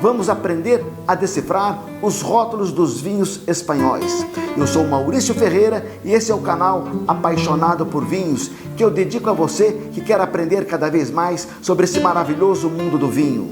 vamos aprender a decifrar os rótulos dos vinhos espanhóis. Eu sou Maurício Ferreira e esse é o canal Apaixonado por Vinhos, que eu dedico a você que quer aprender cada vez mais sobre esse maravilhoso mundo do vinho.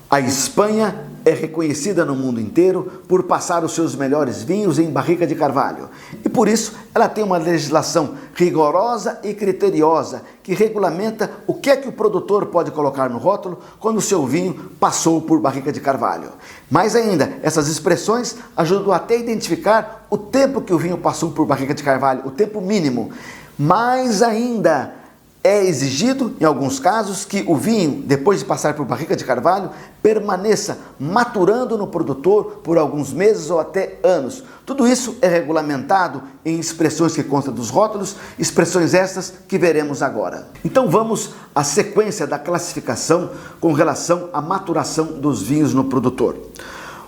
A Espanha é reconhecida no mundo inteiro por passar os seus melhores vinhos em barrica de carvalho. E por isso ela tem uma legislação rigorosa e criteriosa que regulamenta o que é que o produtor pode colocar no rótulo quando o seu vinho passou por barrica de carvalho. Mais ainda, essas expressões ajudam até a identificar o tempo que o vinho passou por barrica de carvalho, o tempo mínimo. Mais ainda, é exigido, em alguns casos, que o vinho, depois de passar por barrica de carvalho, permaneça maturando no produtor por alguns meses ou até anos. Tudo isso é regulamentado em expressões que constam dos rótulos, expressões estas que veremos agora. Então vamos à sequência da classificação com relação à maturação dos vinhos no produtor.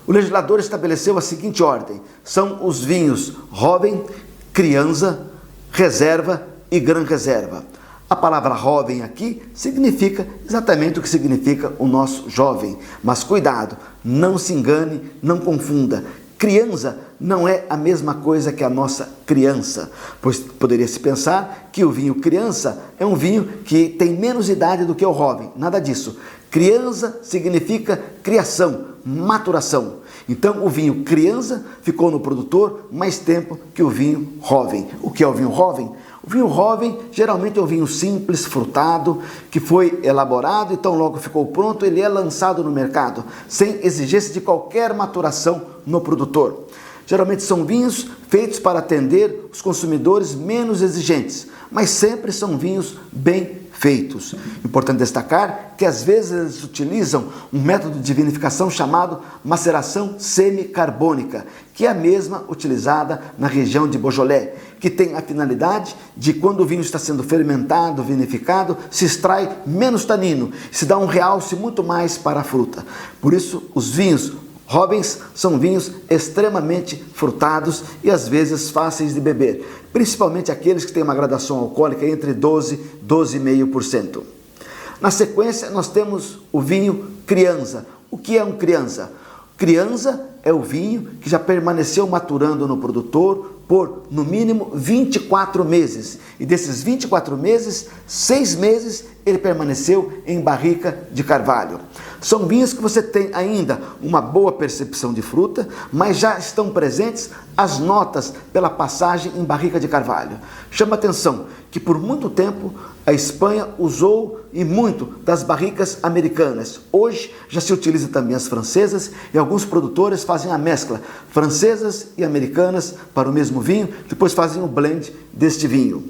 O legislador estabeleceu a seguinte ordem: são os vinhos jovem, criança, reserva e gran reserva. A palavra jovem aqui significa exatamente o que significa o nosso jovem. Mas cuidado, não se engane, não confunda. Criança não é a mesma coisa que a nossa criança, pois poderia se pensar que o vinho criança é um vinho que tem menos idade do que o jovem. Nada disso. Criança significa criação, maturação. Então o vinho criança ficou no produtor mais tempo que o vinho jovem. O que é o vinho jovem? O vinho jovem geralmente é um vinho simples, frutado, que foi elaborado e tão logo ficou pronto, ele é lançado no mercado, sem exigência de qualquer maturação no produtor. Geralmente são vinhos feitos para atender os consumidores menos exigentes, mas sempre são vinhos bem feitos. Importante destacar que às vezes eles utilizam um método de vinificação chamado maceração semicarbônica, que é a mesma utilizada na região de Beaujolais, que tem a finalidade de, quando o vinho está sendo fermentado, vinificado, se extrai menos tanino, se dá um realce muito mais para a fruta. Por isso, os vinhos jovens são vinhos extremamente frutados e às vezes fáceis de beber, principalmente aqueles que têm uma gradação alcoólica entre 12% e 12,5%. Na sequência, nós temos o vinho criança. O que é um criança? Criança é o vinho que já permaneceu maturando no produtor por, no mínimo, 24 meses. E desses 24 meses, 6 meses ele permaneceu em barrica de carvalho. São vinhos que você tem ainda uma boa percepção de fruta, mas já estão presentes as notas pela passagem em barrica de carvalho. Chama atenção que por muito tempo a Espanha usou e muito das barricas americanas. Hoje já se utiliza também as francesas e alguns produtores fazem a mescla francesas e americanas para o mesmo vinho, depois fazem o blend deste vinho.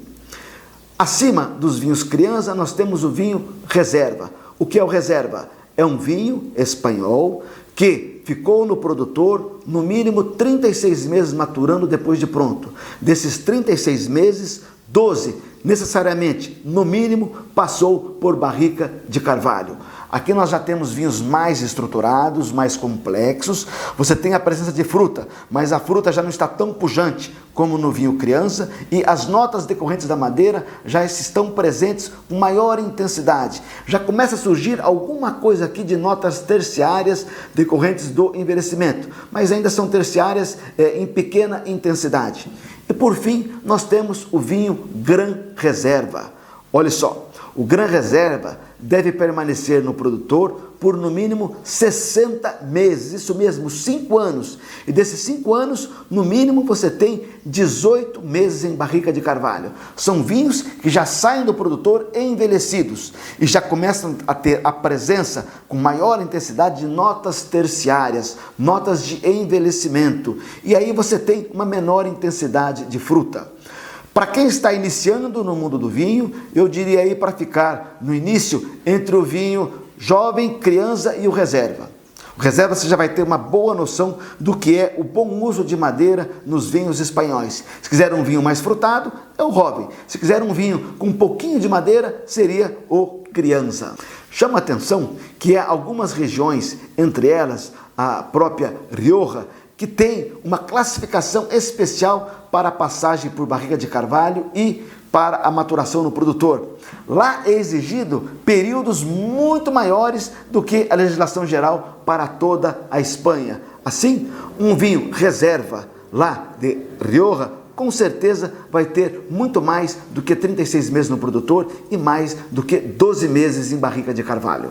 Acima dos vinhos criança nós temos o vinho reserva. O que é o reserva? É um vinho espanhol que ficou no produtor no mínimo 36 meses maturando depois de pronto. Desses 36 meses, 12 necessariamente, no mínimo, passou por barrica de carvalho. Aqui nós já temos vinhos mais estruturados, mais complexos. Você tem a presença de fruta, mas a fruta já não está tão pujante como no vinho criança e as notas decorrentes da madeira já estão presentes com maior intensidade. Já começa a surgir alguma coisa aqui de notas terciárias decorrentes do envelhecimento, mas ainda são terciárias em pequena intensidade. E por fim, nós temos o vinho Gran Reserva. Olha só, o Gran Reserva deve permanecer no produtor por no mínimo 60 meses, isso mesmo, 5 anos. E desses 5 anos, no mínimo, você tem 18 meses em barrica de carvalho. São vinhos que já saem do produtor envelhecidos e já começam a ter a presença com maior intensidade de notas terciárias, notas de envelhecimento. E aí você tem uma menor intensidade de fruta. Para quem está iniciando no mundo do vinho, eu diria aí para ficar no início entre o vinho jovem, criança e o reserva. O reserva você já vai ter uma boa noção do que é o bom uso de madeira nos vinhos espanhóis. Se quiser um vinho mais frutado, é o jovem. Se quiser um vinho com um pouquinho de madeira, seria o criança. Chama a atenção que há algumas regiões, entre elas a própria Rioja, que tem uma classificação especial para a passagem por barrica de carvalho e para a maturação no produtor. Lá é exigido períodos muito maiores do que a legislação geral para toda a Espanha. Assim, um vinho reserva lá de Rioja com certeza vai ter muito mais do que 36 meses no produtor e mais do que 12 meses em barrica de carvalho.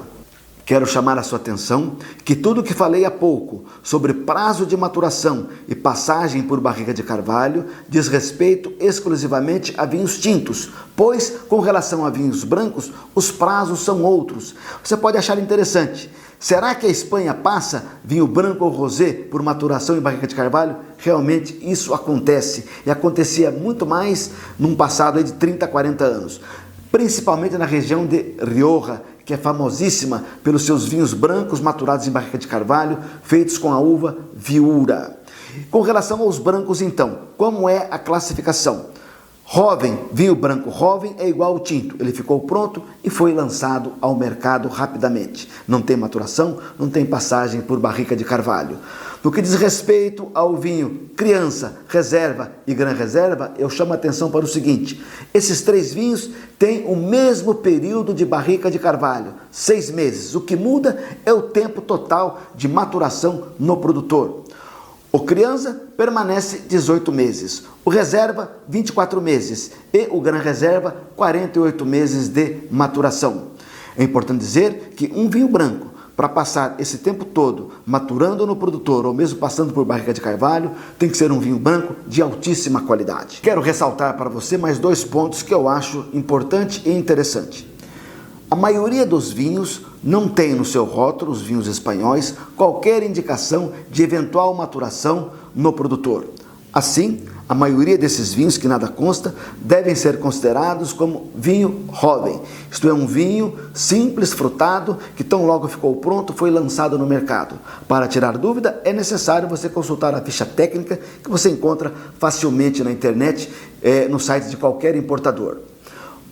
Quero chamar a sua atenção que tudo que falei há pouco sobre prazo de maturação e passagem por barrica de carvalho diz respeito exclusivamente a vinhos tintos, pois com relação a vinhos brancos os prazos são outros. Você pode achar interessante. Será que a Espanha passa vinho branco ou rosé por maturação em barrica de carvalho? Realmente isso acontece e acontecia muito mais num passado de 30, 40 anos. Principalmente na região de Rioja, que é famosíssima pelos seus vinhos brancos maturados em barrica de carvalho, feitos com a uva Viura. Com relação aos brancos, então, como é a classificação? Jovem, vinho branco jovem é igual ao tinto. Ele ficou pronto e foi lançado ao mercado rapidamente. Não tem maturação, não tem passagem por barrica de carvalho. No que diz respeito ao vinho criança, reserva e gran reserva, eu chamo a atenção para o seguinte: esses três vinhos têm o mesmo período de barrica de carvalho, 6 meses. O que muda é o tempo total de maturação no produtor. O criança permanece 18 meses, o reserva 24 meses e o gran reserva 48 meses de maturação. É importante dizer que um vinho branco, para passar esse tempo todo maturando no produtor ou mesmo passando por barrica de carvalho, tem que ser um vinho branco de altíssima qualidade. Quero ressaltar para você mais 2 pontos que eu acho importante e interessante. A maioria dos vinhos não tem no seu rótulo, os vinhos espanhóis, qualquer indicação de eventual maturação no produtor. Assim, a maioria desses vinhos, que nada consta, devem ser considerados como vinho jovem. Isto é, um vinho simples, frutado, que tão logo ficou pronto, foi lançado no mercado. Para tirar dúvida, é necessário você consultar a ficha técnica que você encontra facilmente na internet, no site de qualquer importador.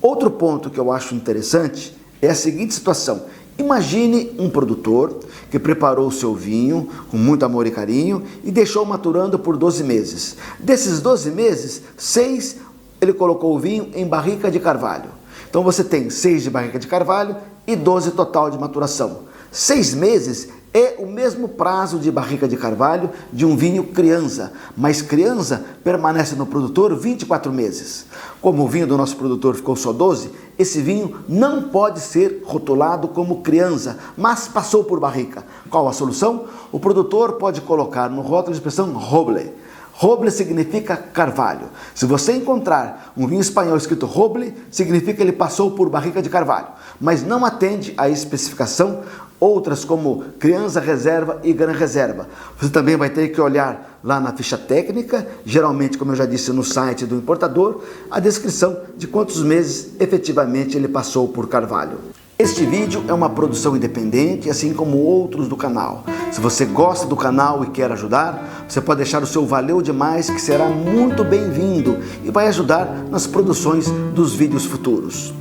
Outro ponto que eu acho interessante é a seguinte situação. Imagine um produtor que preparou o seu vinho com muito amor e carinho e deixou maturando por 12 meses. Desses 12 meses, 6 ele colocou o vinho em barrica de carvalho. Então você tem 6 de barrica de carvalho e 12 total de maturação. 6 meses é o mesmo prazo de barrica de carvalho de um vinho criança, mas criança permanece no produtor 24 meses. Como o vinho do nosso produtor ficou só 12, esse vinho não pode ser rotulado como criança, mas passou por barrica. Qual a solução? O produtor pode colocar no rótulo de expressão roble. Roble significa carvalho. Se você encontrar um vinho espanhol escrito roble, significa que ele passou por barrica de carvalho, mas não atende à especificação outras como criança, reserva e gran reserva. Você também vai ter que olhar lá na ficha técnica, geralmente, como eu já disse, no site do importador, a descrição de quantos meses efetivamente ele passou por carvalho. Este vídeo é uma produção independente, assim como outros do canal. Se você gosta do canal e quer ajudar, você pode deixar o seu valeu demais, que será muito bem-vindo e vai ajudar nas produções dos vídeos futuros.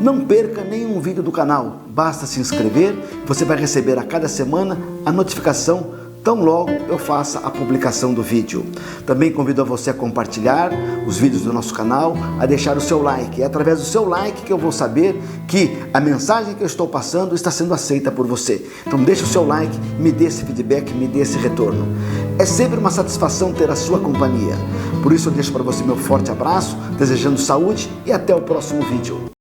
Não perca nenhum vídeo do canal, basta se inscrever, você vai receber a cada semana a notificação tão logo eu faça a publicação do vídeo. Também convido a você a compartilhar os vídeos do nosso canal, a deixar o seu like. É através do seu like que eu vou saber que a mensagem que eu estou passando está sendo aceita por você. Então deixa o seu like, me dê esse feedback, me dê esse retorno. É sempre uma satisfação ter a sua companhia. Por isso eu deixo para você meu forte abraço, desejando saúde e até o próximo vídeo.